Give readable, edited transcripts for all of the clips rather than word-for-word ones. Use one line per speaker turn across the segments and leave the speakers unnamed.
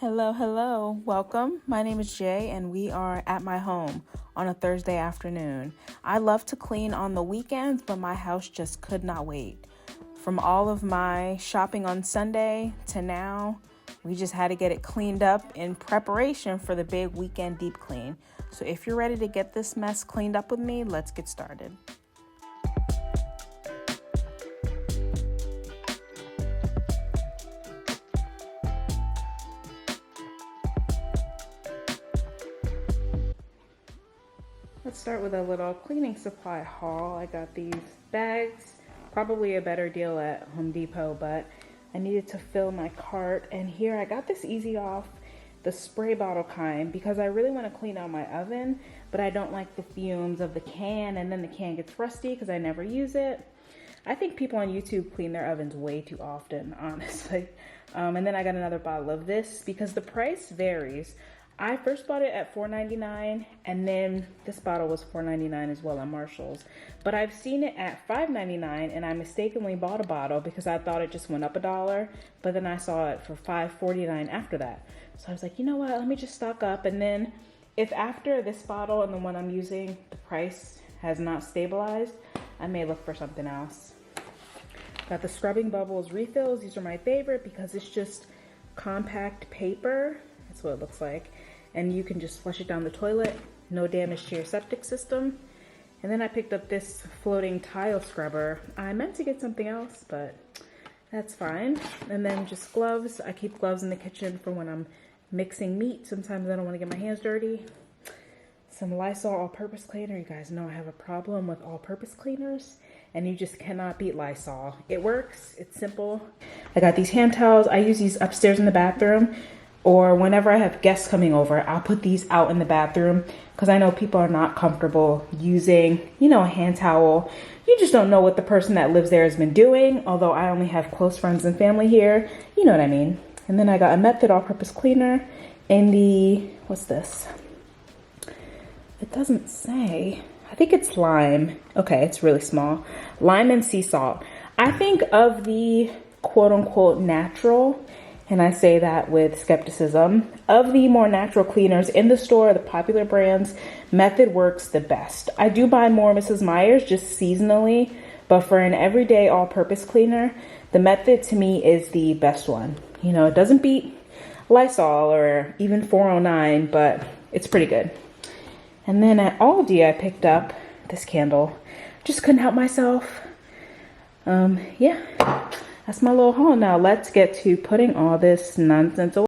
Hello, hello. Welcome. My name is Jay, and we are at my home on a Thursday afternoon. I love to clean on the weekends, but my house just could not wait. From all of my shopping on Sunday to now, we just had to get it cleaned up in preparation for the big weekend deep clean. So if you're ready to get this mess cleaned up with me, let's get started. Let's start with a little cleaning supply haul. I got these bags, probably a better deal at Home Depot, but I needed to fill my cart. And here I got this Easy Off, the spray bottle kind, because I really want to clean out my oven, but I don't like the fumes of the can, and then the can gets rusty because I never use it. I think people on YouTube clean their ovens way too often, honestly. And then I got another bottle of this because the price varies. I first bought it at $4.99, and then this bottle was $4.99 as well at Marshall's. But I've seen it at $5.99, and I mistakenly bought a bottle because I thought it just went up $1, but then I saw it for $5.49 after that. So I was like, you know what, let me just stock up, and then if after this bottle and the one I'm using, the price has not stabilized, I may look for something else. Got the Scrubbing Bubbles refills. These are my favorite because it's just compact paper. That's what it looks like. And you can just flush it down the toilet, no damage to your septic system. And then I picked up this floating tile scrubber. I meant to get something else, but that's fine. And then just gloves. I keep gloves in the kitchen for when I'm mixing meat. Sometimes I don't want to get my hands dirty. Some Lysol all-purpose cleaner. You guys know I have a problem with all-purpose cleaners, and you just cannot beat Lysol. It works. It's simple. I got these hand towels. I use these upstairs in the bathroom, or whenever I have guests coming over, I'll put these out in the bathroom because I know people are not comfortable using, a hand towel. You just don't know what the person that lives there has been doing, although I only have close friends and family here. You know what I mean. And then I got a Method all-purpose cleaner in the, what's this? It doesn't say. I think it's lime. Okay, it's really small. Lime and sea salt. I think of the quote-unquote natural, and I say that with skepticism, of the more natural cleaners in the store, the popular brands, Method works the best. I do buy more Mrs. Meyer's just seasonally, but for an everyday all-purpose cleaner, the Method to me is the best one. It doesn't beat Lysol or even 409, but it's pretty good. And then at Aldi, I picked up this candle. Just couldn't help myself. Yeah, that's my little haul. Now let's get to putting all this nonsense away.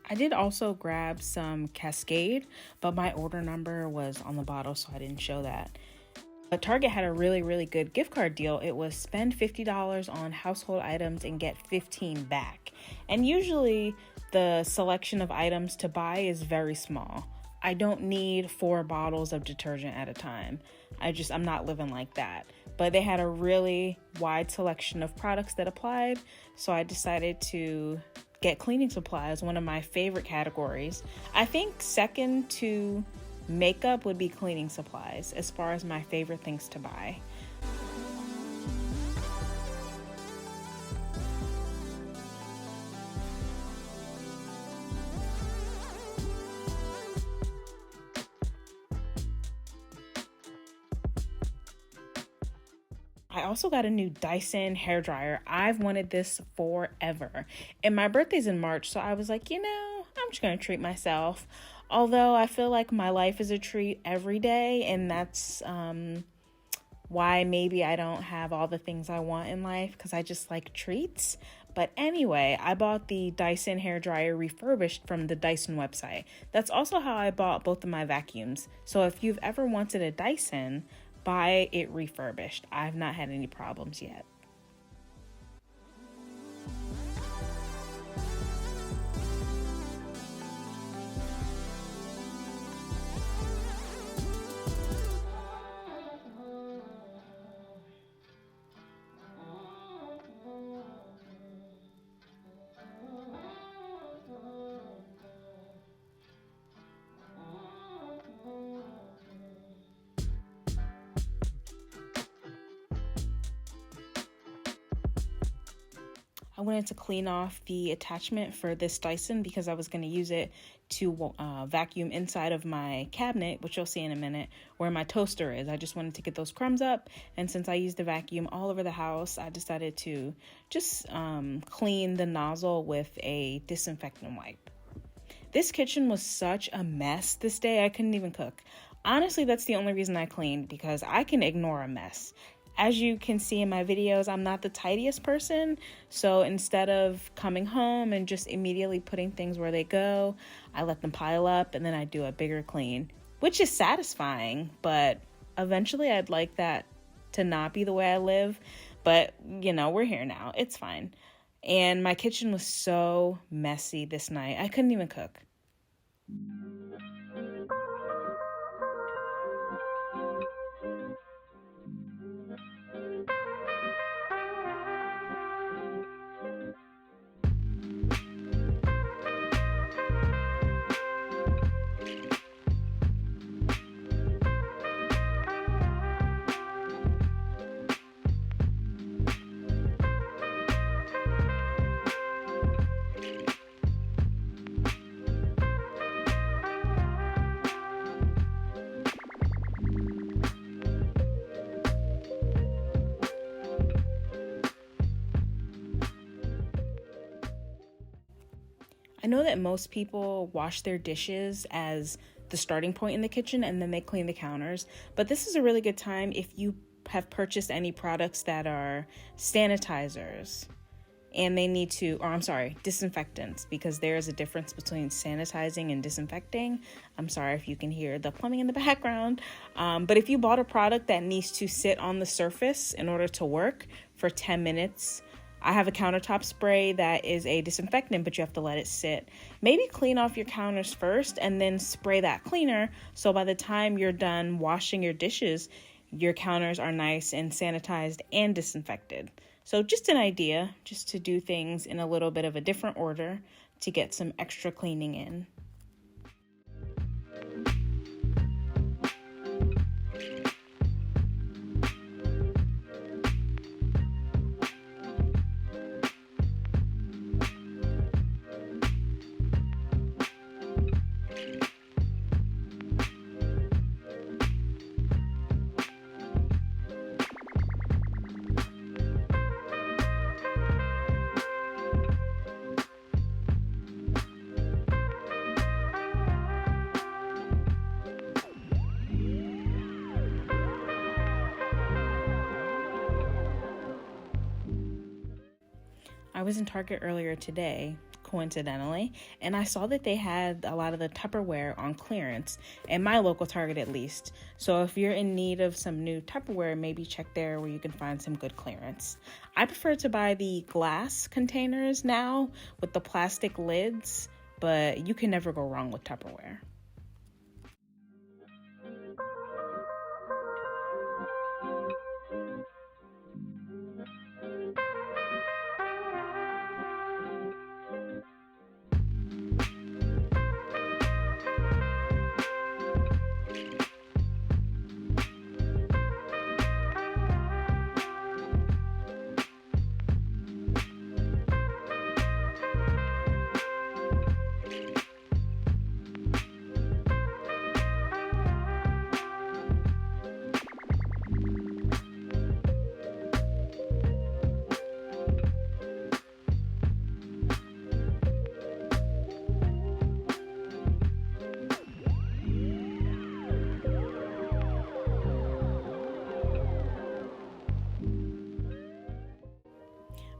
I did also grab some Cascade, but my order number was on the bottle, so I didn't show that. But Target had a really, really good gift card deal. It was spend $50 on household items and get 15 back. And usually the selection of items to buy is very small. I don't need 4 bottles of detergent at a time. I'm not living like that. But they had a really wide selection of products that applied. So I decided to get cleaning supplies, one of my favorite categories. I think second to makeup would be cleaning supplies as far as my favorite things to buy. I also got a new Dyson hairdryer. I've wanted this forever. And my birthday's in March, so I was like, I'm just going to treat myself. Although I feel like my life is a treat every day, and that's why maybe I don't have all the things I want in life, because I just like treats. But anyway, I bought the Dyson hairdryer refurbished from the Dyson website. That's also how I bought both of my vacuums. So if you've ever wanted a Dyson, buy it refurbished. I've not had any problems yet. I wanted to clean off the attachment for this Dyson because I was going to use it to vacuum inside of my cabinet, which you'll see in a minute, where my toaster is. I just wanted to get those crumbs up, and since I used the vacuum all over the house, I decided to just clean the nozzle with a disinfectant wipe. This kitchen was such a mess this day, I couldn't even cook. Honestly, that's the only reason I cleaned, because I can ignore a mess. As you can see in my videos, I'm not the tidiest person, so instead of coming home and just immediately putting things where they go, I let them pile up and then I do a bigger clean, which is satisfying, but eventually I'd like that to not be the way I live, but you know, we're here now, it's fine. And my kitchen was so messy this night, I couldn't even cook. I know that most people wash their dishes as the starting point in the kitchen and then they clean the counters, but this is a really good time if you have purchased any products that are sanitizers and they need to, disinfectants, because there is a difference between sanitizing and disinfecting. I'm sorry if you can hear the plumbing in the background, but if you bought a product that needs to sit on the surface in order to work for 10 minutes, I have a countertop spray that is a disinfectant, but you have to let it sit. Maybe clean off your counters first and then spray that cleaner, so by the time you're done washing your dishes, your counters are nice and sanitized and disinfected. So just an idea, just to do things in a little bit of a different order to get some extra cleaning in. I was in Target earlier today, coincidentally, and I saw that they had a lot of the Tupperware on clearance, in my local Target at least. So if you're in need of some new Tupperware, maybe check there where you can find some good clearance. I prefer to buy the glass containers now with the plastic lids, but you can never go wrong with Tupperware.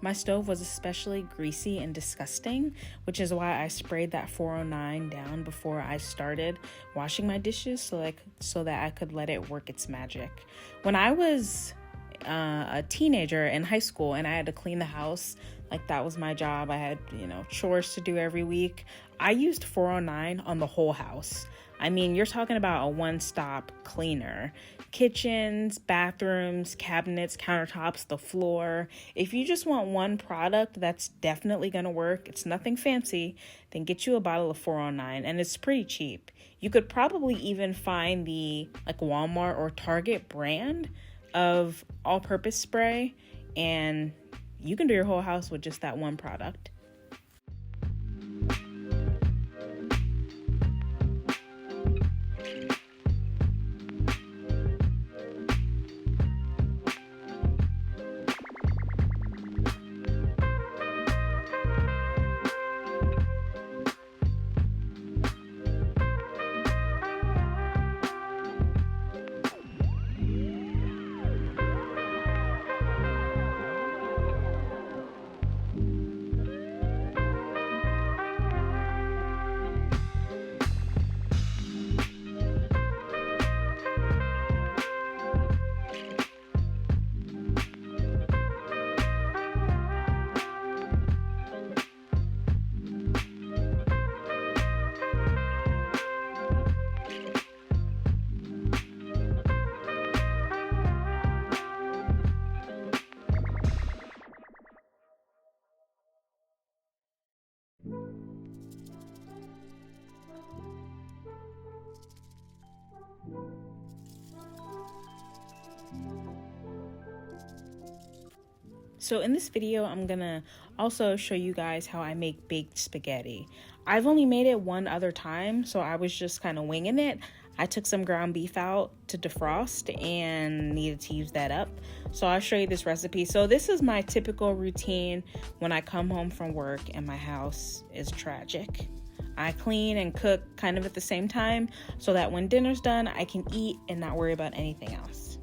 My stove was especially greasy and disgusting, which is why I sprayed that 409 down before I started washing my dishes so that I could let it work its magic. When I was a teenager in high school and I had to clean the house, like that was my job. I had, chores to do every week. I used 409 on the whole house. I mean, you're talking about a one-stop cleaner. Kitchens, bathrooms, cabinets, countertops, the floor. If you just want one product that's definitely going to work, it's nothing fancy, then get you a bottle of 409, and it's pretty cheap. You could probably even find the Walmart or Target brand of all-purpose spray, and you can do your whole house with just that one product. So in this video, I'm gonna also show you guys how I make baked spaghetti. I've only made it one other time, so I was just kind of winging it. I took some ground beef out to defrost and needed to use that up. So I'll show you this recipe. So this is my typical routine when I come home from work and my house is tragic. I clean and cook kind of at the same time so that when dinner's done, I can eat and not worry about anything else.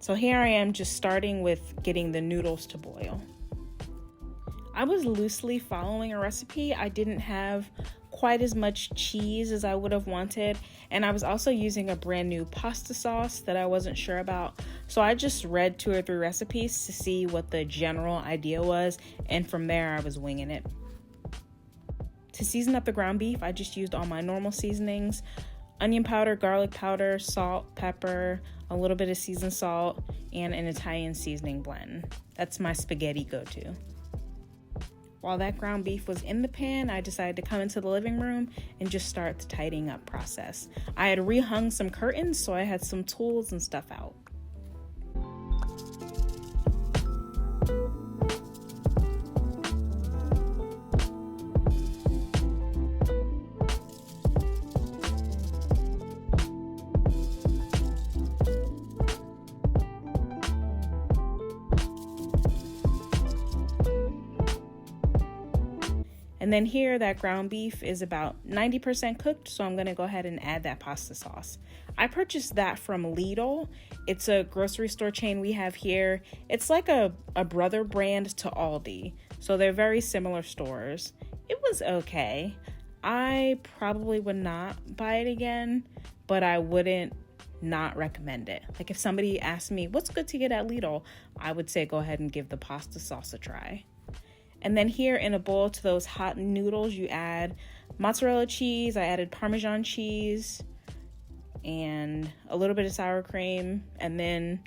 So here I am just starting with getting the noodles to boil. I was loosely following a recipe. I didn't have quite as much cheese as I would have wanted, and I was also using a brand new pasta sauce that I wasn't sure about. So I just read 2 or 3 recipes to see what the general idea was, and from there I was winging it. To season up the ground beef, I just used all my normal seasonings: onion powder, garlic powder, salt, pepper, a little bit of seasoned salt, and an Italian seasoning blend. That's my spaghetti go-to. While that ground beef was in the pan, I decided to come into the living room and just start the tidying up process. I had rehung some curtains, so I had some tools and stuff out. And then here, that ground beef is about 90% cooked, so I'm gonna go ahead and add that pasta sauce. I purchased that from Lidl. It's a grocery store chain we have here. It's like a brother brand to Aldi, so they're very similar stores. It was okay. I probably would not buy it again, but I wouldn't not recommend it. Like if somebody asked me, what's good to get at Lidl? I would say go ahead and give the pasta sauce a try. And then here in a bowl to those hot noodles, you add mozzarella cheese. I added Parmesan cheese and a little bit of sour cream, and then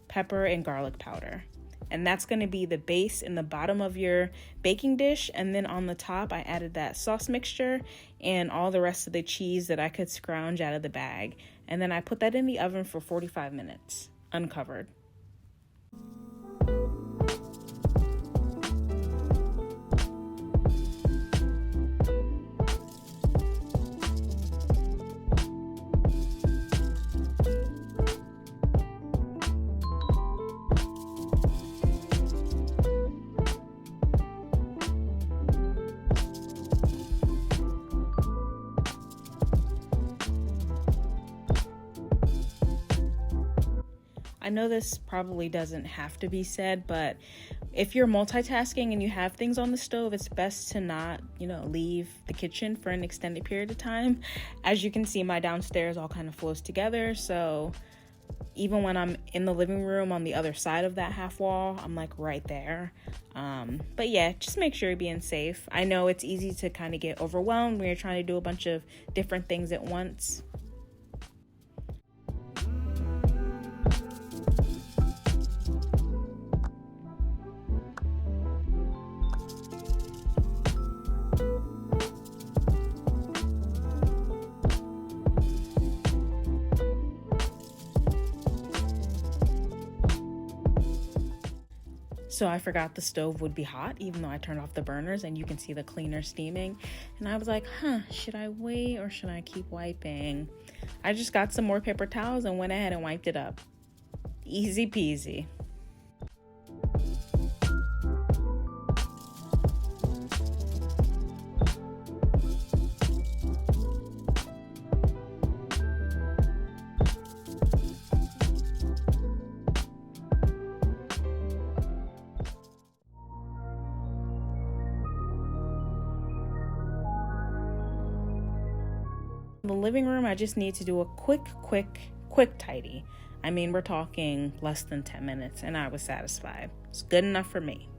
pepper and garlic powder. And that's going to be the base in the bottom of your baking dish. And then on the top, I added that sauce mixture and all the rest of the cheese that I could scrounge out of the bag. And then I put that in the oven for 45 minutes, uncovered. I know this probably doesn't have to be said, but if you're multitasking and you have things on the stove, it's best to not, leave the kitchen for an extended period of time. As you can see, my downstairs all kind of flows together, so even when I'm in the living room on the other side of that half wall, I'm like right there. But yeah, just make sure you're being safe. I know it's easy to kind of get overwhelmed when you're trying to do a bunch of different things at once. So I forgot the stove would be hot, even though I turned off the burners and you can see the cleaner steaming. And I was like, should I wait or should I keep wiping? I just got some more paper towels and went ahead and wiped it up. Easy peasy. The living room, I just need to do a quick tidy. I mean, we're talking less than 10 minutes and I was satisfied. It's good enough for me.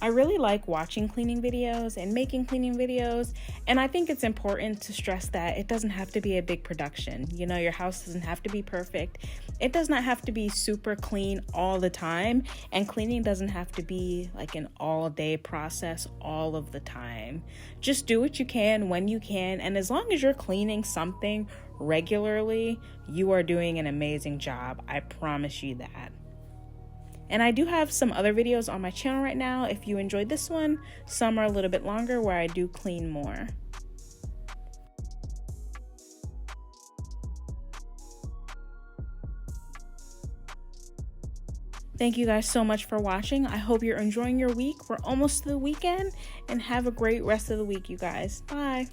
I really like watching cleaning videos and making cleaning videos, and I think it's important to stress that it doesn't have to be a big production. You know, your house doesn't have to be perfect. It does not have to be super clean all the time, and cleaning doesn't have to be like an all-day process all of the time. Just do what you can when you can, and as long as you're cleaning something regularly, you are doing an amazing job. I promise you that. And I do have some other videos on my channel right now. If you enjoyed this one, some are a little bit longer where I do clean more. Thank you guys so much for watching. I hope you're enjoying your week. We're almost to the weekend, and have a great rest of the week, you guys. Bye.